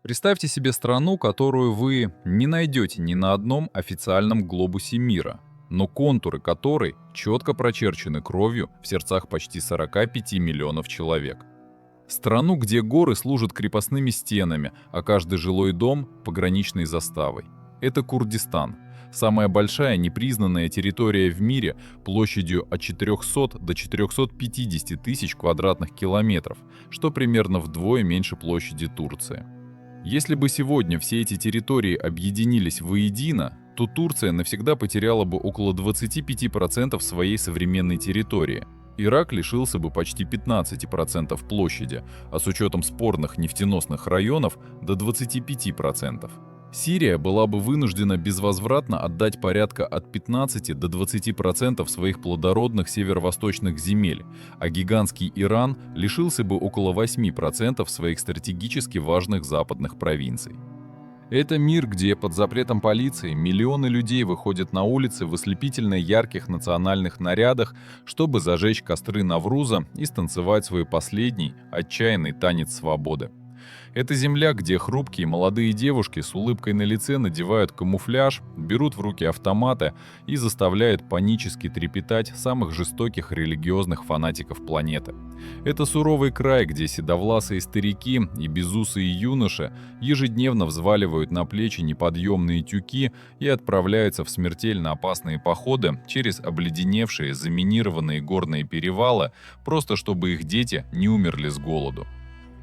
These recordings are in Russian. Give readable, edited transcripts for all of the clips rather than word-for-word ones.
Представьте себе страну, которую вы не найдете ни на одном официальном глобусе мира, но контуры которой четко прочерчены кровью в сердцах почти 45 миллионов человек. Страну, где горы служат крепостными стенами, а каждый жилой дом– пограничной заставой. Это Курдистан. Самая большая непризнанная территория в мире площадью от 400 до 450 тысяч квадратных километров, что примерно вдвое меньше площади Турции. Если бы сегодня все эти территории объединились воедино, то Турция навсегда потеряла бы около 25% своей современной территории. Ирак лишился бы почти 15% площади, а с учетом спорных нефтеносных районов до 25%. Сирия была бы вынуждена безвозвратно отдать порядка от 15 до 20% своих плодородных северо-восточных земель, а гигантский Иран лишился бы около 8% своих стратегически важных западных провинций. Это мир, где под запретом полиции миллионы людей выходят на улицы в ослепительно ярких национальных нарядах, чтобы зажечь костры Навруза и станцевать свой последний, отчаянный танец свободы. Это земля, где хрупкие молодые девушки с улыбкой на лице надевают камуфляж, берут в руки автоматы и заставляют панически трепетать самых жестоких религиозных фанатиков планеты. Это суровый край, где седовласые старики и безусые юноши ежедневно взваливают на плечи неподъемные тюки и отправляются в смертельно опасные походы через обледеневшие, заминированные горные перевалы, просто чтобы их дети не умерли с голоду.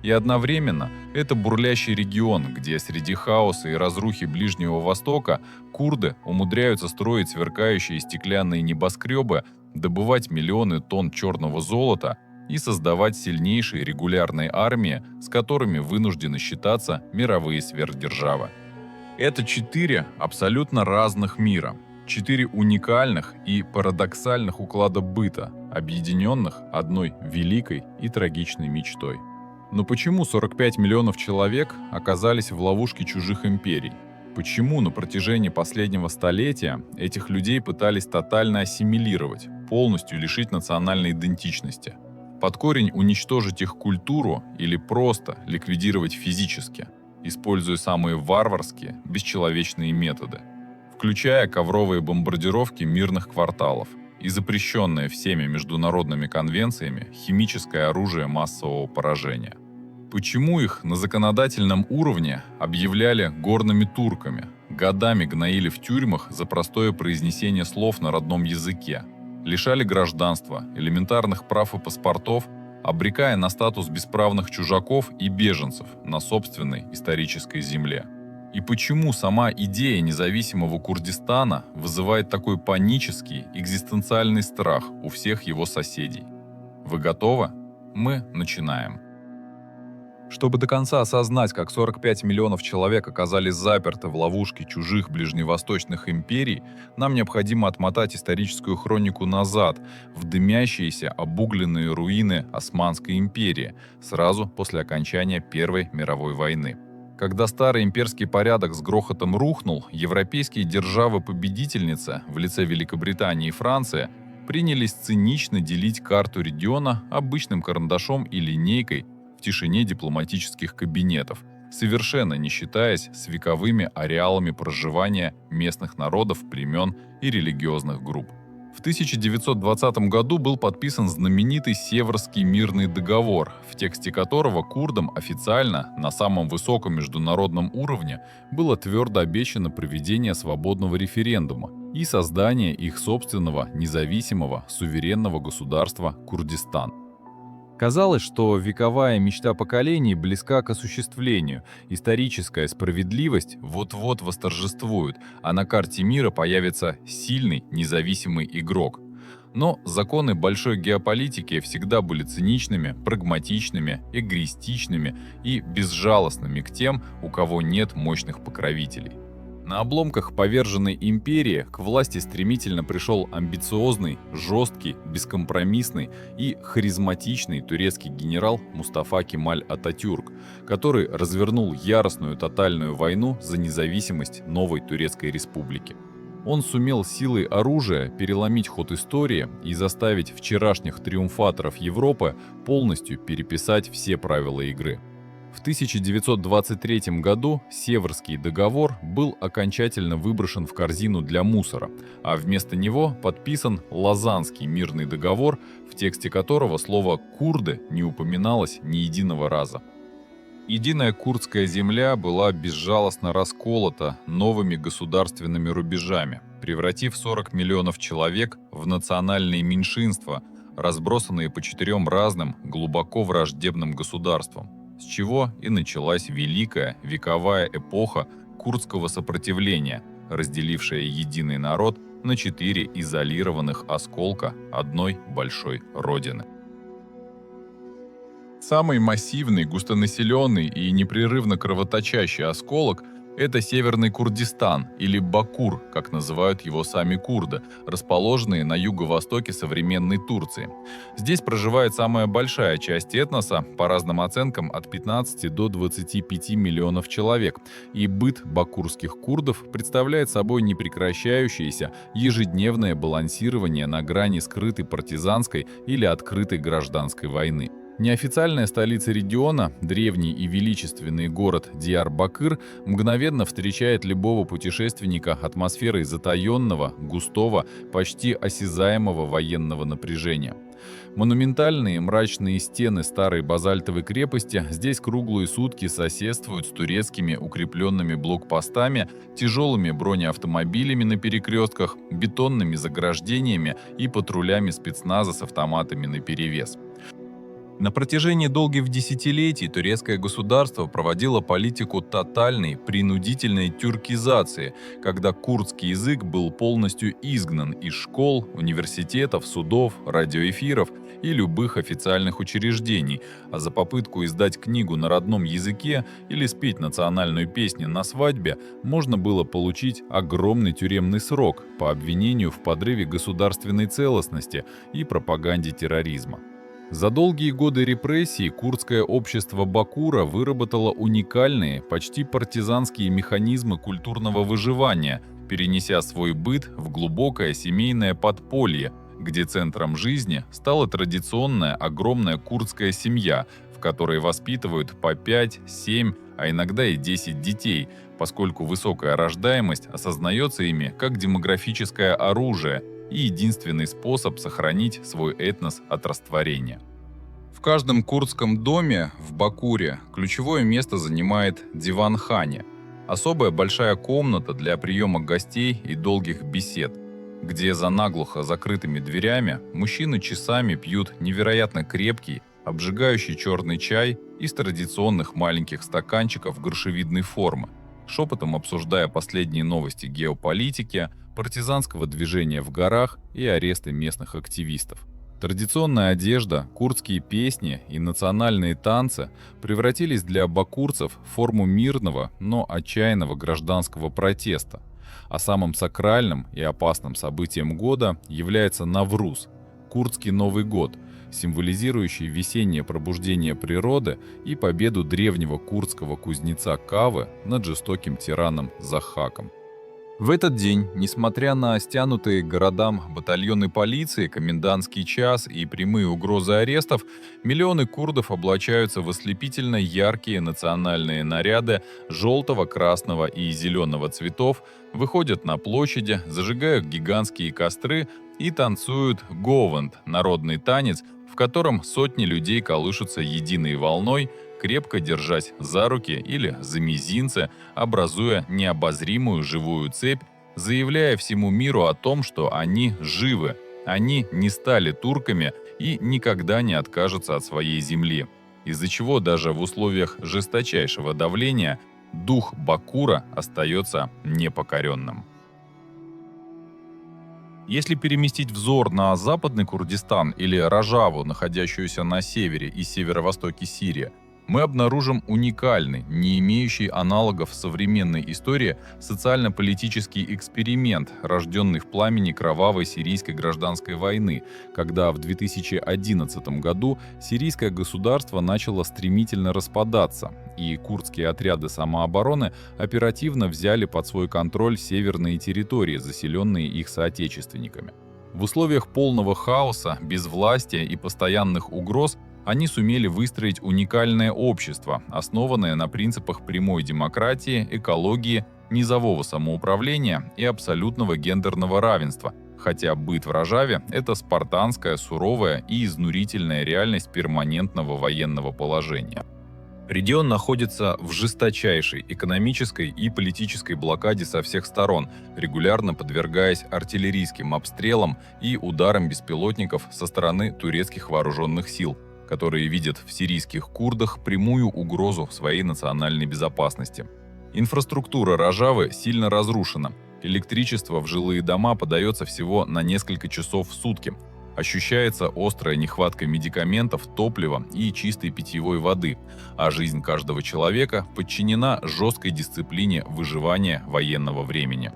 И одновременно это бурлящий регион, где среди хаоса и разрухи Ближнего Востока курды умудряются строить сверкающие стеклянные небоскребы, добывать миллионы тонн черного золота и создавать сильнейшие регулярные армии, с которыми вынуждены считаться мировые сверхдержавы. Это 4 абсолютно разных мира, 4 уникальных и парадоксальных уклада быта, объединенных одной великой и трагичной мечтой. Но почему 45 миллионов человек оказались в ловушке чужих империй? Почему на протяжении последнего столетия этих людей пытались тотально ассимилировать, полностью лишить национальной идентичности? Под корень уничтожить их культуру или просто ликвидировать физически, используя самые варварские, бесчеловечные методы, включая ковровые бомбардировки мирных кварталов и запрещенное всеми международными конвенциями химическое оружие массового поражения. Почему их на законодательном уровне объявляли горными турками, годами гноили в тюрьмах за простое произнесение слов на родном языке, лишали гражданства, элементарных прав и паспортов, обрекая на статус бесправных чужаков и беженцев на собственной исторической земле? И почему сама идея независимого Курдистана вызывает такой панический, экзистенциальный страх у всех его соседей? Вы готовы? Мы начинаем. Чтобы до конца осознать, как 45 миллионов человек оказались заперты в ловушке чужих ближневосточных империй, нам необходимо отмотать историческую хронику назад, в дымящиеся обугленные руины Османской империи, сразу после окончания Первой мировой войны. Когда старый имперский порядок с грохотом рухнул, европейские державы-победительницы в лице Великобритании и Франции принялись цинично делить карту региона обычным карандашом и линейкой в тишине дипломатических кабинетов, совершенно не считаясь с вековыми ареалами проживания местных народов, племен и религиозных групп. В 1920 году был подписан знаменитый Севрский мирный договор, в тексте которого курдам официально на самом высоком международном уровне было твердо обещано проведение свободного референдума и создание их собственного независимого суверенного государства Курдистан. Казалось, что вековая мечта поколений близка к осуществлению, историческая справедливость вот-вот восторжествует, а на карте мира появится сильный независимый игрок. Но законы большой геополитики всегда были циничными, прагматичными, эгоистичными и безжалостными к тем, у кого нет мощных покровителей. На обломках поверженной империи к власти стремительно пришел амбициозный, жесткий, бескомпромиссный и харизматичный турецкий генерал Мустафа Кемаль Ататюрк, который развернул яростную тотальную войну за независимость новой Турецкой республики. Он сумел силой оружия переломить ход истории и заставить вчерашних триумфаторов Европы полностью переписать все правила игры. В 1923 году Северский договор был окончательно выброшен в корзину для мусора, а вместо него подписан Лозаннский мирный договор, в тексте которого слово «курды» не упоминалось ни единого раза. Единая курдская земля была безжалостно расколота новыми государственными рубежами, превратив 40 миллионов человек в национальные меньшинства, разбросанные по 4 разным, глубоко враждебным государствам, с чего и началась великая вековая эпоха курдского сопротивления, разделившая единый народ на 4 изолированных осколка одной большой родины. Самый массивный, густонаселенный и непрерывно кровоточащий осколок – это Северный Курдистан, или Бакур, как называют его сами курды, расположенные на юго-востоке современной Турции. Здесь проживает самая большая часть этноса, по разным оценкам от 15 до 25 миллионов человек, и быт бакурских курдов представляет собой непрекращающееся ежедневное балансирование на грани скрытой партизанской или открытой гражданской войны. Неофициальная столица региона, древний и величественный город Диярбакыр, мгновенно встречает любого путешественника атмосферой затаенного, густого, почти осязаемого военного напряжения. Монументальные мрачные стены старой базальтовой крепости здесь круглые сутки соседствуют с турецкими укрепленными блокпостами, тяжелыми бронеавтомобилями на перекрестках, бетонными заграждениями и патрулями спецназа с автоматами наперевес. На протяжении долгих десятилетий турецкое государство проводило политику тотальной, принудительной тюркизации, когда курдский язык был полностью изгнан из школ, университетов, судов, радиоэфиров и любых официальных учреждений, а за попытку издать книгу на родном языке или спеть национальную песню на свадьбе можно было получить огромный тюремный срок по обвинению в подрыве государственной целостности и пропаганде терроризма. За долгие годы репрессий курдское общество Бакура выработало уникальные, почти партизанские механизмы культурного выживания, перенеся свой быт в глубокое семейное подполье, где центром жизни стала традиционная огромная курдская семья, в которой воспитывают по 5, 7, а иногда и 10 детей, поскольку высокая рождаемость осознается ими как демографическое оружие и единственный способ сохранить свой этнос от растворения. В каждом курдском доме в Бакуре ключевое место занимает диван-хане – особая большая комната для приема гостей и долгих бесед, где за наглухо закрытыми дверями мужчины часами пьют невероятно крепкий, обжигающий черный чай из традиционных маленьких стаканчиков грушевидной формы, шепотом обсуждая последние новости геополитики, партизанского движения в горах и аресты местных активистов. Традиционная одежда, курдские песни и национальные танцы превратились для бакурцев в форму мирного, но отчаянного гражданского протеста. А самым сакральным и опасным событием года является Навруз – курдский Новый год, символизирующий весеннее пробуждение природы и победу древнего курдского кузнеца Кавы над жестоким тираном Захаком. В этот день, несмотря на стянутые к городам батальоны полиции, комендантский час и прямые угрозы арестов, миллионы курдов облачаются в ослепительно яркие национальные наряды желтого, красного и зеленого цветов, выходят на площади, зажигают гигантские костры и танцуют гованд – народный танец, в котором сотни людей колышутся единой волной, крепко держась за руки или за мизинцы, образуя необозримую живую цепь, заявляя всему миру о том, что они живы, они не стали турками и никогда не откажутся от своей земли, из-за чего даже в условиях жесточайшего давления дух Бакура остается непокоренным. Если переместить взор на западный Курдистан или Рожаву, находящуюся на севере и северо-востоке Сирии, мы обнаружим уникальный, не имеющий аналогов в современной истории, социально-политический эксперимент, рожденный в пламени кровавой сирийской гражданской войны, когда в 2011 году сирийское государство начало стремительно распадаться, и курдские отряды самообороны оперативно взяли под свой контроль северные территории, заселенные их соотечественниками. В условиях полного хаоса, безвластия и постоянных угроз Они сумели выстроить уникальное общество, основанное на принципах прямой демократии, экологии, низового самоуправления и абсолютного гендерного равенства, хотя быт в Рожаве – это спартанская, суровая и изнурительная реальность перманентного военного положения. Регион находится в жесточайшей экономической и политической блокаде со всех сторон, регулярно подвергаясь артиллерийским обстрелам и ударам беспилотников со стороны турецких вооруженных сил, которые видят в сирийских курдах прямую угрозу своей национальной безопасности. Инфраструктура Рожавы сильно разрушена. Электричество в жилые дома подается всего на несколько часов в сутки. Ощущается острая нехватка медикаментов, топлива и чистой питьевой воды, а жизнь каждого человека подчинена жесткой дисциплине выживания военного времени.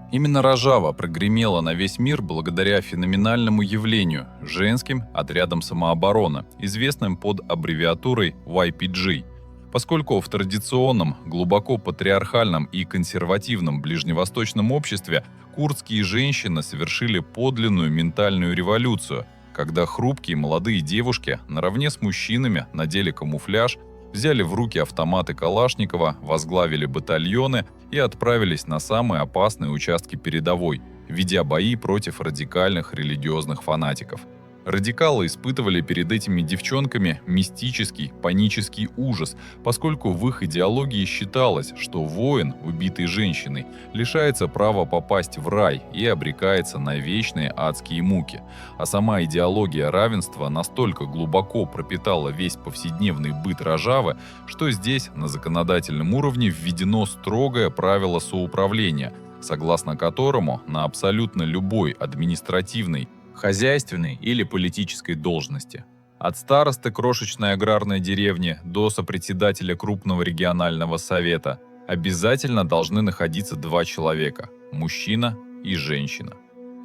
Именно Рожава прогремела на весь мир благодаря феноменальному явлению – женским отрядам самообороны, известным под аббревиатурой YPG. Поскольку в традиционном, глубоко патриархальном и консервативном ближневосточном обществе курдские женщины совершили подлинную ментальную революцию, когда хрупкие молодые девушки наравне с мужчинами надели камуфляж, взяли в руки автоматы Калашникова, возглавили батальоны и отправились на самые опасные участки передовой, ведя бои против радикальных религиозных фанатиков. Радикалы испытывали перед этими девчонками мистический, панический ужас, поскольку в их идеологии считалось, что воин, убитый женщиной, лишается права попасть в рай и обрекается на вечные адские муки. А сама идеология равенства настолько глубоко пропитала весь повседневный быт Рожавы, что здесь на законодательном уровне введено строгое правило соуправления, согласно которому на абсолютно любой административной, хозяйственной или политической должности, от старосты крошечной аграрной деревни до сопредседателя крупного регионального совета, обязательно должны находиться два человека – мужчина и женщина.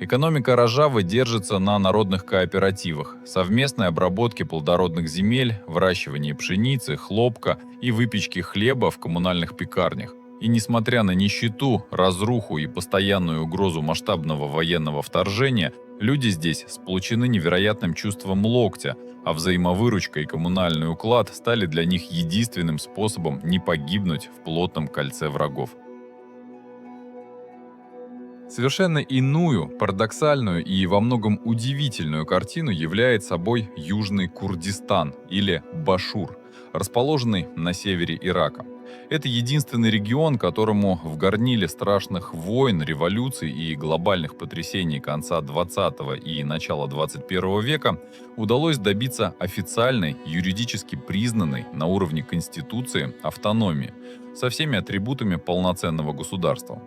Экономика Рожавы держится на народных кооперативах, совместной обработке плодородных земель, выращивании пшеницы, хлопка и выпечке хлеба в коммунальных пекарнях. И несмотря на нищету, разруху и постоянную угрозу масштабного военного вторжения, люди здесь сплочены невероятным чувством локтя, а взаимовыручка и коммунальный уклад стали для них единственным способом не погибнуть в плотном кольце врагов. Совершенно иную, парадоксальную и во многом удивительную картину является собой Южный Курдистан или Башур, расположенный на севере Ирака. Это единственный регион, которому в горниле страшных войн, революций и глобальных потрясений конца 20 и начала 21 века удалось добиться официальной, юридически признанной на уровне Конституции автономии со всеми атрибутами полноценного государства.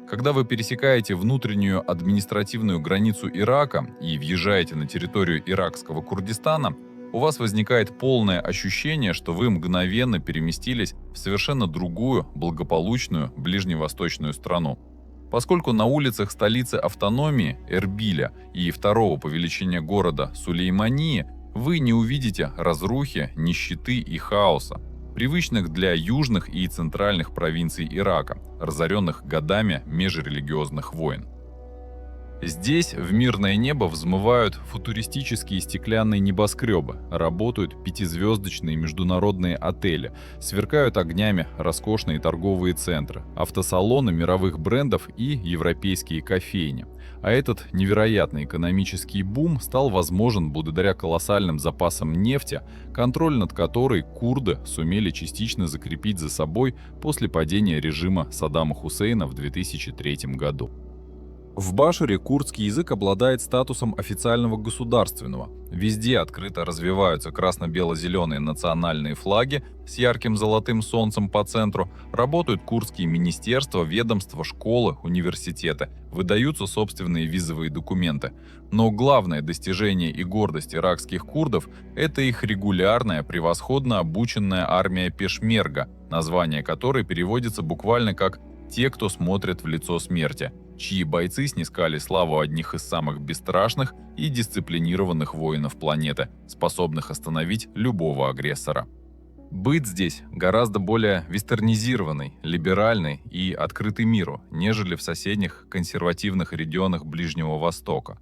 Когда вы пересекаете внутреннюю административную границу Ирака и въезжаете на территорию иракского Курдистана, у вас возникает полное ощущение, что вы мгновенно переместились в совершенно другую, благополучную ближневосточную страну. Поскольку на улицах столицы автономии Эрбиля и второго по величине города Сулеймании вы не увидите разрухи, нищеты и хаоса, привычных для южных и центральных провинций Ирака, разоренных годами межрелигиозных войн. Здесь в мирное небо взмывают футуристические стеклянные небоскребы, работают пятизвездочные международные отели, сверкают огнями роскошные торговые центры, автосалоны мировых брендов и европейские кофейни. А этот невероятный экономический бум стал возможен благодаря колоссальным запасам нефти, контроль над которой курды сумели частично закрепить за собой после падения режима Саддама Хусейна в 2003 году. В Башуре курдский язык обладает статусом официального государственного. Везде открыто развиваются красно-бело-зеленые национальные флаги с ярким золотым солнцем по центру, работают курдские министерства, ведомства, школы, университеты, выдаются собственные визовые документы. Но главное достижение и гордость иракских курдов – это их регулярная, превосходно обученная армия Пешмерга, название которой переводится буквально как «те, кто смотрит в лицо смерти», чьи бойцы снискали славу одних из самых бесстрашных и дисциплинированных воинов планеты, способных остановить любого агрессора. Быт здесь гораздо более вестернизированный, либеральный и открытый миру, нежели в соседних консервативных регионах Ближнего Востока.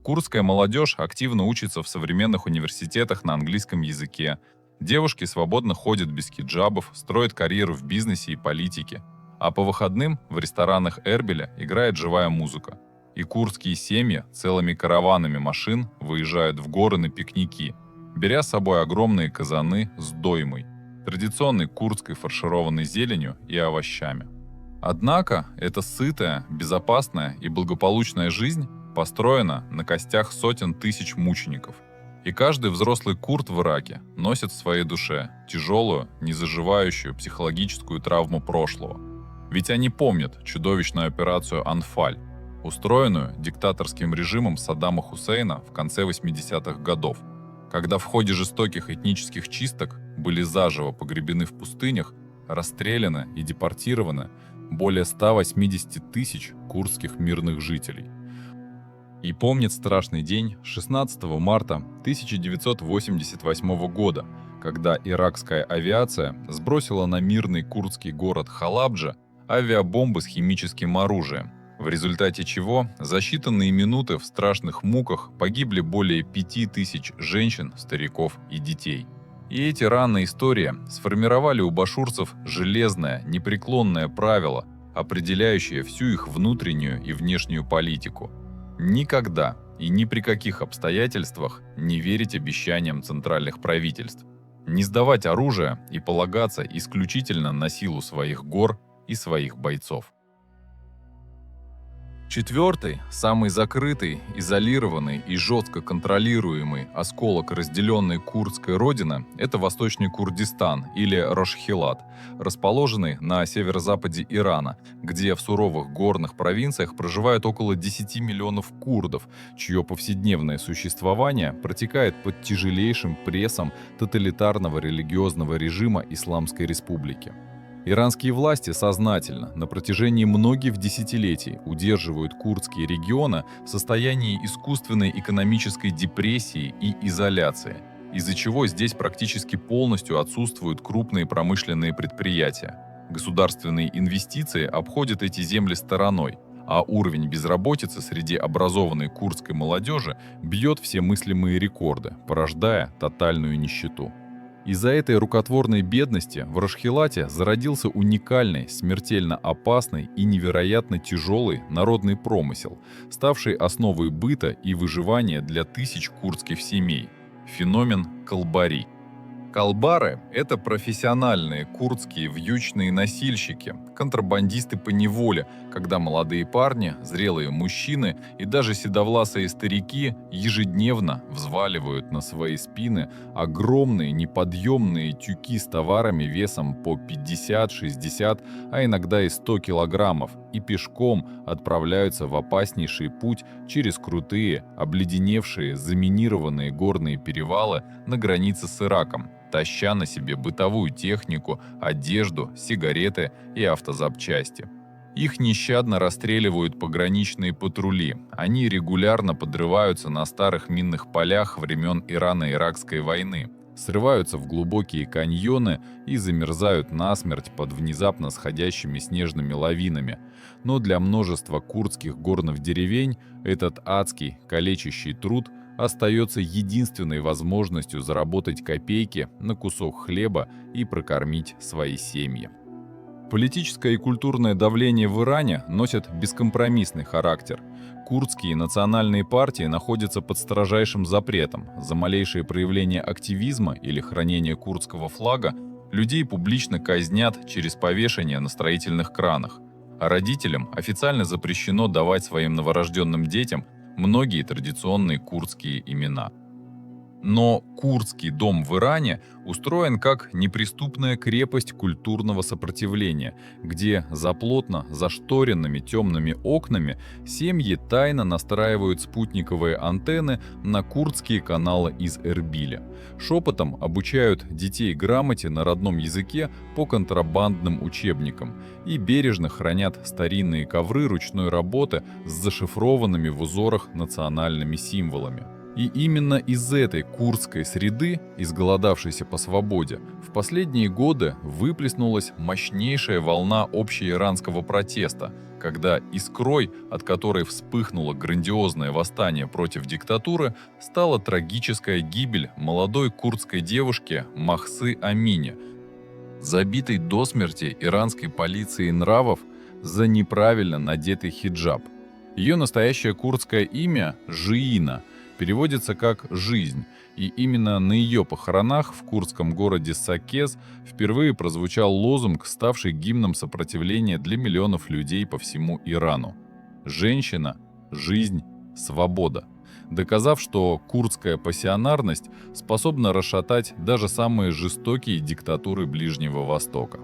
Курдская молодежь активно учится в современных университетах на английском языке. Девушки свободно ходят без хиджабов, строят карьеру в бизнесе и политике. А по выходным в ресторанах Эрбиля играет живая музыка. И курдские семьи целыми караванами машин выезжают в горы на пикники, беря с собой огромные казаны с доймой, традиционной курдской фаршированной зеленью и овощами. Однако эта сытая, безопасная и благополучная жизнь построена на костях сотен тысяч мучеников. И каждый взрослый курд в Ираке носит в своей душе тяжелую, незаживающую психологическую травму прошлого. Ведь они помнят чудовищную операцию «Анфаль», устроенную диктаторским режимом Саддама Хусейна в конце 80-х годов, когда в ходе жестоких этнических чисток были заживо погребены в пустынях, расстреляны и депортированы более 180 тысяч курдских мирных жителей. И помнит страшный день 16 марта 1988 года, когда иракская авиация сбросила на мирный курдский город Халабджа авиабомбы с химическим оружием, в результате чего за считанные минуты в страшных муках погибли более 5000 женщин, стариков и детей. И эти раны истории сформировали у башурцев железное, непреклонное правило, определяющее всю их внутреннюю и внешнюю политику. Никогда и ни при каких обстоятельствах не верить обещаниям центральных правительств, не сдавать оружие и полагаться исключительно на силу своих гор и своих бойцов. Четвертый, самый закрытый, изолированный и жестко контролируемый осколок разделенной курдской родины – это Восточный Курдистан или Рошхилат, расположенный на северо-западе Ирана, где в суровых горных провинциях проживают около 10 миллионов курдов, чье повседневное существование протекает под тяжелейшим прессом тоталитарного религиозного режима Исламской Республики. Иранские власти сознательно на протяжении многих десятилетий удерживают курдские регионы в состоянии искусственной экономической депрессии и изоляции, из-за чего здесь практически полностью отсутствуют крупные промышленные предприятия. Государственные инвестиции обходят эти земли стороной, а уровень безработицы среди образованной курдской молодежи бьет все мыслимые рекорды, порождая тотальную нищету. Из-за этой рукотворной бедности в Рошхилате зародился уникальный, смертельно опасный и невероятно тяжелый народный промысел, ставший основой быта и выживания для тысяч курдских семей – феномен колбари. Колбары – это профессиональные курдские вьючные носильщики, контрабандисты по неволе, когда молодые парни, зрелые мужчины и даже седовласые старики ежедневно взваливают на свои спины огромные неподъемные тюки с товарами весом по 50, 60, а иногда и 100 килограммов и пешком отправляются в опаснейший путь через крутые, обледеневшие, заминированные горные перевалы на границе с Ираком, таща на себе бытовую технику, одежду, сигареты и автозапчасти. Их нещадно расстреливают пограничные патрули. Они регулярно подрываются на старых минных полях времен Ирано-Иракской войны, срываются в глубокие каньоны и замерзают насмерть под внезапно сходящими снежными лавинами. Но для множества курдских горных деревень этот адский, калечащий труд остается единственной возможностью заработать копейки на кусок хлеба и прокормить свои семьи. Политическое и культурное давление в Иране носит бескомпромиссный характер. Курдские национальные партии находятся под строжайшим запретом. За малейшее проявление активизма или хранение курдского флага людей публично казнят через повешение на строительных кранах. А родителям официально запрещено давать своим новорожденным детям многие традиционные курдские имена. Но курдский дом в Иране устроен как неприступная крепость культурного сопротивления, где за плотно зашторенными темными окнами семьи тайно настраивают спутниковые антенны на курдские каналы из Эрбиля. Шепотом обучают детей грамоте на родном языке по контрабандным учебникам и бережно хранят старинные ковры ручной работы с зашифрованными в узорах национальными символами. И именно из этой курдской среды, изголодавшейся по свободе, в последние годы выплеснулась мощнейшая волна общеиранского протеста, когда искрой, от которой вспыхнуло грандиозное восстание против диктатуры, стала трагическая гибель молодой курдской девушки Махсы Амини, забитой до смерти иранской полицией нравов за неправильно надетый хиджаб. Ее настоящее курдское имя – Жиина, переводится как «жизнь», и именно на ее похоронах в курдском городе Сакез впервые прозвучал лозунг, ставший гимном сопротивления для миллионов людей по всему Ирану. «Женщина, жизнь, свобода», доказав, что курдская пассионарность способна расшатать даже самые жестокие диктатуры Ближнего Востока.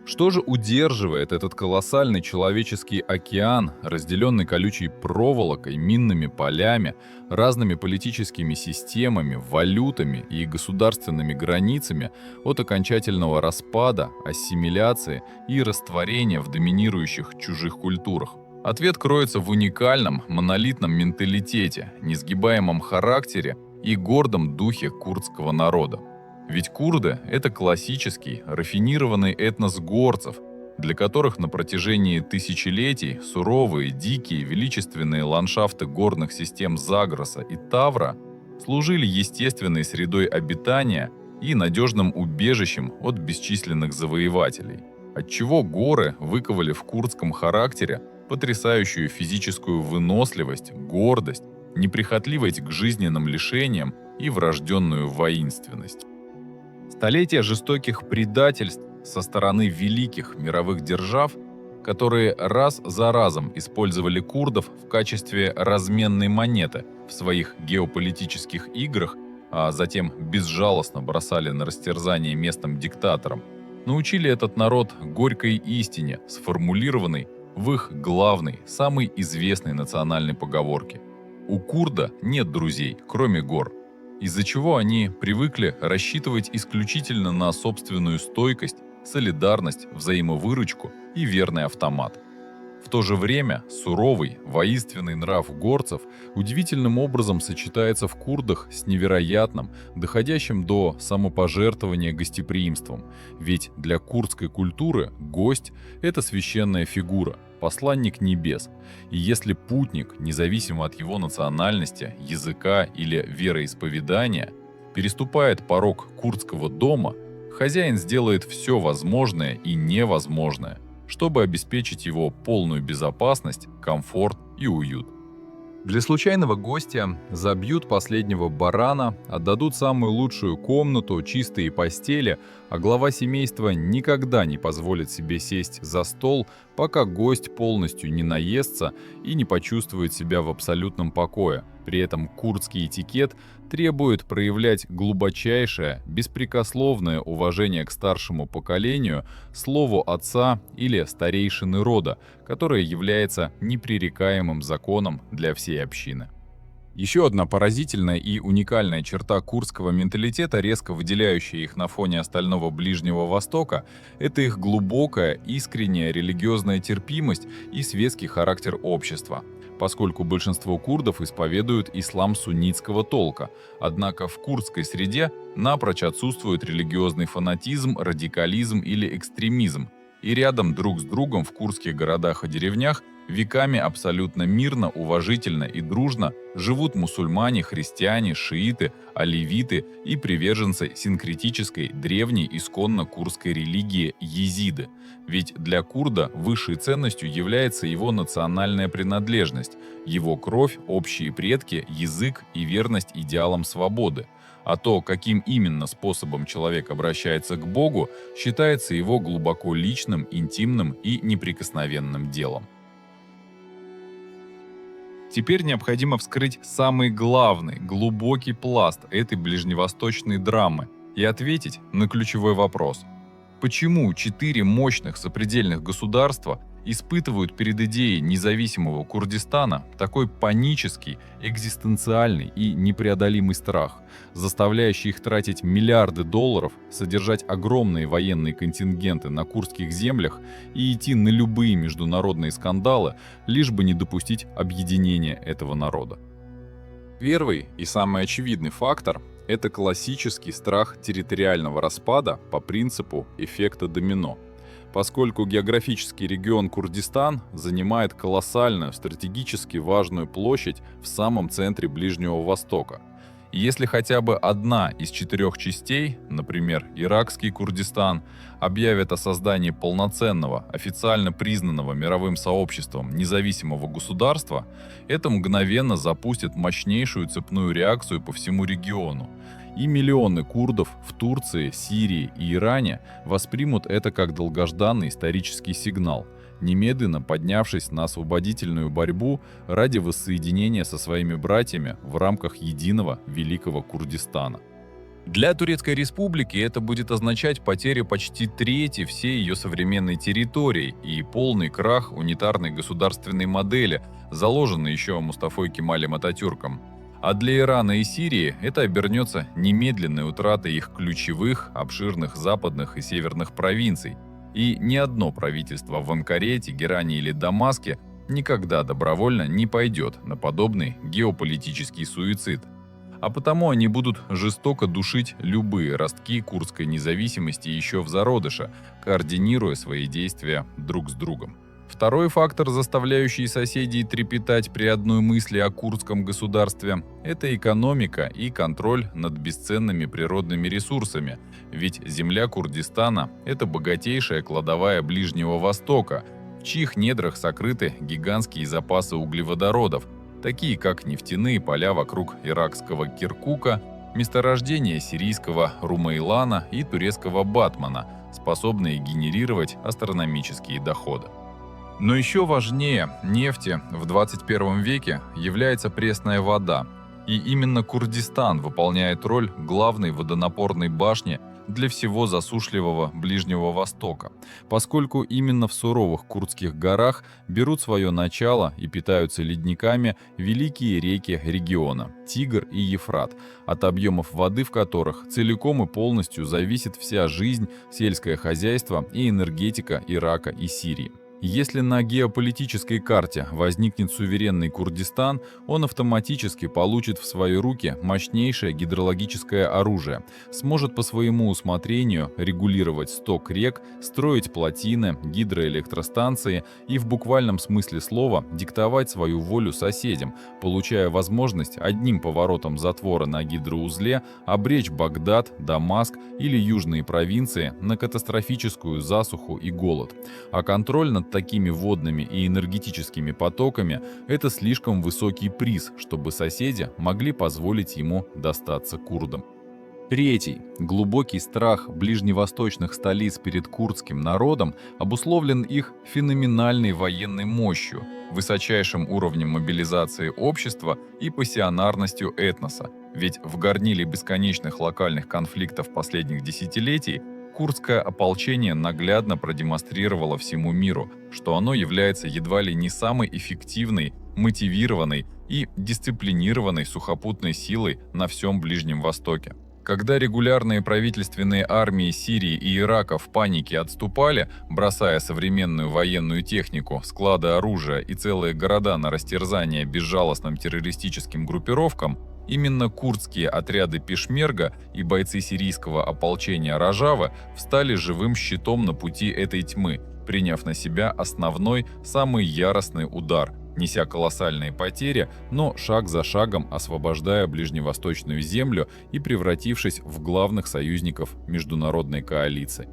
Что же удерживает этот колоссальный человеческий океан, разделенный колючей проволокой, минными полями, разными политическими системами, валютами и государственными границами от окончательного распада, ассимиляции и растворения в доминирующих чужих культурах? Ответ кроется в уникальном, монолитном менталитете, несгибаемом характере и гордом духе курдского народа. Ведь курды – это классический, рафинированный этнос горцев, для которых на протяжении тысячелетий суровые, дикие, величественные ландшафты горных систем Загроса и Тавра служили естественной средой обитания и надежным убежищем от бесчисленных завоевателей, отчего горы выковали в курдском характере потрясающую физическую выносливость, гордость, неприхотливость к жизненным лишениям и врожденную воинственность. Столетия жестоких предательств со стороны великих мировых держав, которые раз за разом использовали курдов в качестве разменной монеты в своих геополитических играх, а затем безжалостно бросали на растерзание местным диктаторам, научили этот народ горькой истине, сформулированной в их главной, самой известной национальной поговорке: «У курда нет друзей, кроме гор», из-за чего они привыкли рассчитывать исключительно на собственную стойкость, солидарность, взаимовыручку и верный автомат. В то же время суровый, воинственный нрав горцев удивительным образом сочетается в курдах с невероятным, доходящим до самопожертвования гостеприимством, ведь для курдской культуры гость – это священная фигура, посланник небес, и если путник, независимо от его национальности, языка или вероисповедания, переступает порог курдского дома, хозяин сделает все возможное и невозможное, чтобы обеспечить его полную безопасность, комфорт и уют. Для случайного гостя забьют последнего барана, отдадут самую лучшую комнату, чистые постели, а глава семейства никогда не позволит себе сесть за стол, пока гость полностью не наестся и не почувствует себя в абсолютном покое. При этом курдский этикет требует проявлять глубочайшее, беспрекословное уважение к старшему поколению, слову отца или старейшины рода, которое является непререкаемым законом для всей общины. Еще одна поразительная и уникальная черта курдского менталитета, резко выделяющая их на фоне остального Ближнего Востока, это их глубокая, искренняя религиозная терпимость и светский характер общества, поскольку большинство курдов исповедуют ислам суннитского толка, однако в курдской среде напрочь отсутствует религиозный фанатизм, радикализм или экстремизм, и рядом друг с другом в курдских городах и деревнях веками абсолютно мирно, уважительно и дружно живут мусульмане, христиане, шииты, алевиты и приверженцы синкретической, древней исконно курдской религии езиды. Ведь для курда высшей ценностью является его национальная принадлежность, его кровь, общие предки, язык и верность идеалам свободы. А то, каким именно способом человек обращается к Богу, считается его глубоко личным, интимным и неприкосновенным делом. Теперь необходимо вскрыть самый главный, глубокий пласт этой ближневосточной драмы и ответить на ключевой вопрос. Почему 4 мощных сопредельных государства испытывают перед идеей независимого Курдистана такой панический, экзистенциальный и непреодолимый страх, заставляющий их тратить миллиарды долларов, содержать огромные военные контингенты на курдских землях и идти на любые международные скандалы, лишь бы не допустить объединения этого народа. Первый и самый очевидный фактор – это классический страх территориального распада по принципу эффекта домино, поскольку географический регион Курдистан занимает колоссальную стратегически важную площадь в самом центре Ближнего Востока. И если хотя бы одна из 4 частей, например, иракский Курдистан, объявит о создании полноценного, официально признанного мировым сообществом независимого государства, это мгновенно запустит мощнейшую цепную реакцию по всему региону. И миллионы курдов в Турции, Сирии и Иране воспримут это как долгожданный исторический сигнал, немедленно поднявшись на освободительную борьбу ради воссоединения со своими братьями в рамках единого Великого Курдистана. Для Турецкой Республики это будет означать потерю почти трети всей ее современной территории и полный крах унитарной государственной модели, заложенной еще Мустафой Кемалем Ататюрком. А для Ирана и Сирии это обернется немедленной утратой их ключевых, обширных западных и северных провинций. И ни одно правительство в Анкаре, Тегеране или Дамаске никогда добровольно не пойдет на подобный геополитический суицид. А потому они будут жестоко душить любые ростки курдской независимости еще в зародыше, координируя свои действия друг с другом. Второй фактор, заставляющий соседей трепетать при одной мысли о курдском государстве, это экономика и контроль над бесценными природными ресурсами, ведь земля Курдистана – это богатейшая кладовая Ближнего Востока, в чьих недрах сокрыты гигантские запасы углеводородов, такие как нефтяные поля вокруг иракского Киркука, месторождения сирийского Румейлана и турецкого Батмана, способные генерировать астрономические доходы. Но еще важнее нефти в 21 веке является пресная вода, и именно Курдистан выполняет роль главной водонапорной башни для всего засушливого Ближнего Востока, поскольку именно в суровых курдских горах берут свое начало и питаются ледниками великие реки региона – Тигр и Ефрат, от объемов воды в которых целиком и полностью зависит вся жизнь, сельское хозяйство и энергетика Ирака и Сирии. Если на геополитической карте возникнет суверенный Курдистан, он автоматически получит в свои руки мощнейшее гидрологическое оружие, сможет по своему усмотрению регулировать сток рек, строить плотины, гидроэлектростанции и в буквальном смысле слова диктовать свою волю соседям, получая возможность одним поворотом затвора на гидроузле обречь Багдад, Дамаск или южные провинции на катастрофическую засуху и голод. А контроль над такими водными и энергетическими потоками – это слишком высокий приз, чтобы соседи могли позволить ему достаться курдам. Третий. Глубокий страх ближневосточных столиц перед курдским народом обусловлен их феноменальной военной мощью, высочайшим уровнем мобилизации общества и пассионарностью этноса. Ведь в горниле бесконечных локальных конфликтов последних десятилетий курдское ополчение наглядно продемонстрировало всему миру, что оно является едва ли не самой эффективной, мотивированной и дисциплинированной сухопутной силой на всем Ближнем Востоке. Когда регулярные правительственные армии Сирии и Ирака в панике отступали, бросая современную военную технику, склады оружия и целые города на растерзание безжалостным террористическим группировкам, именно курдские отряды Пешмерга и бойцы сирийского ополчения Ражавы встали живым щитом на пути этой тьмы, приняв на себя основной, самый яростный удар, неся колоссальные потери, но шаг за шагом освобождая ближневосточную землю и превратившись в главных союзников международной коалиции.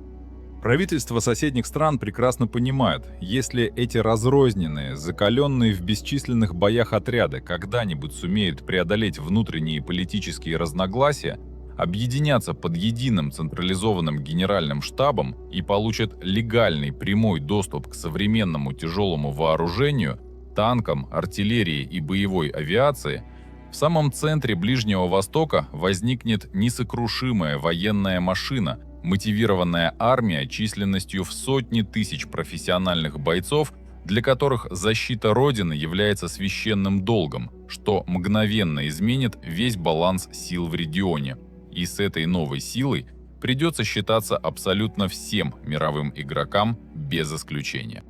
Правительства соседних стран прекрасно понимают, если эти разрозненные, закаленные в бесчисленных боях отряды когда-нибудь сумеют преодолеть внутренние политические разногласия, объединятся под единым централизованным генеральным штабом и получат легальный прямой доступ к современному тяжелому вооружению, танкам, артиллерии и боевой авиации, в самом центре Ближнего Востока возникнет несокрушимая военная машина, Мотивированная армия численностью в сотни тысяч профессиональных бойцов, для которых защита Родины является священным долгом, что мгновенно изменит весь баланс сил в регионе. И с этой новой силой придется считаться абсолютно всем мировым игрокам без исключения.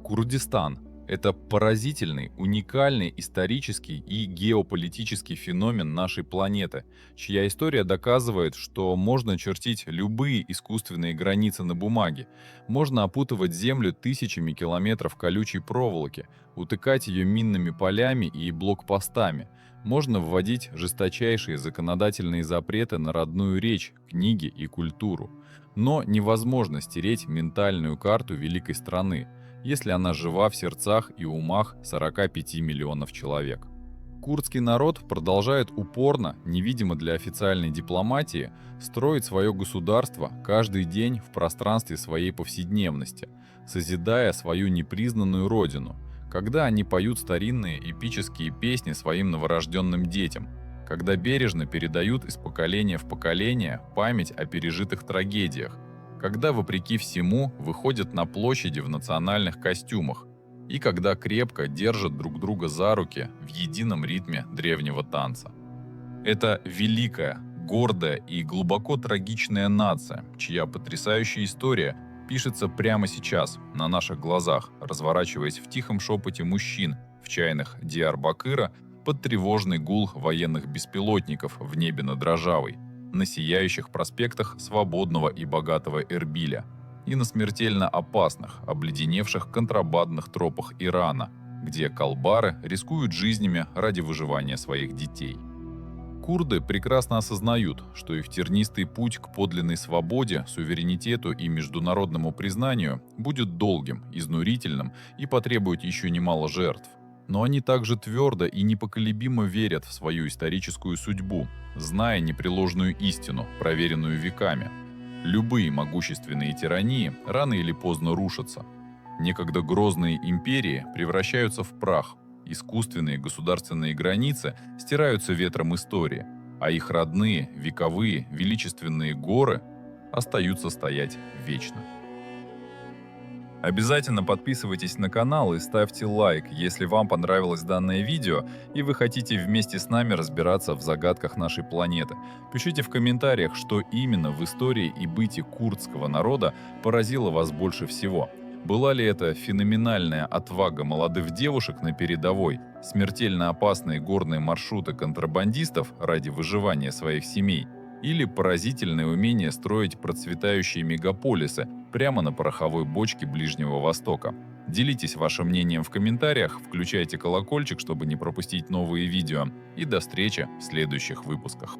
Курдистан – это поразительный, уникальный исторический и геополитический феномен нашей планеты, чья история доказывает, что можно чертить любые искусственные границы на бумаге, можно опутывать землю тысячами километров колючей проволоки, утыкать ее минными полями и блокпостами, можно вводить жесточайшие законодательные запреты на родную речь, книги и культуру. Но невозможно стереть ментальную карту великой страны, если она жива в сердцах и умах 45 миллионов человек. Курдский народ продолжает упорно, невидимо для официальной дипломатии, строить свое государство каждый день в пространстве своей повседневности, созидая свою непризнанную родину, когда они поют старинные эпические песни своим новорожденным детям, когда бережно передают из поколения в поколение память о пережитых трагедиях, когда, вопреки всему, выходят на площади в национальных костюмах и когда крепко держат друг друга за руки в едином ритме древнего танца. Это великая, гордая и глубоко трагичная нация, чья потрясающая история пишется прямо сейчас, на наших глазах, разворачиваясь в тихом шепоте мужчин в чайных Диарбакыра под тревожный гул военных беспилотников в небе над Рожавой, на сияющих проспектах свободного и богатого Эрбиля и на смертельно опасных, обледеневших контрабандных тропах Ирана, где колбары рискуют жизнями ради выживания своих детей. Курды прекрасно осознают, что их тернистый путь к подлинной свободе, суверенитету и международному признанию будет долгим, изнурительным и потребует еще немало жертв. Но они также твердо и непоколебимо верят в свою историческую судьбу, зная непреложную истину, проверенную веками. Любые могущественные тирании рано или поздно рушатся. Некогда грозные империи превращаются в прах, искусственные государственные границы стираются ветром истории, а их родные, вековые, величественные горы остаются стоять вечно. Обязательно подписывайтесь на канал и ставьте лайк, если вам понравилось данное видео и вы хотите вместе с нами разбираться в загадках нашей планеты. Пишите в комментариях, что именно в истории и быте курдского народа поразило вас больше всего. Была ли это феноменальная отвага молодых девушек на передовой, смертельно опасные горные маршруты контрабандистов ради выживания своих семей, или поразительное умение строить процветающие мегаполисы прямо на пороховой бочке Ближнего Востока? Делитесь вашим мнением в комментариях, включайте колокольчик, чтобы не пропустить новые видео, и до встречи в следующих выпусках.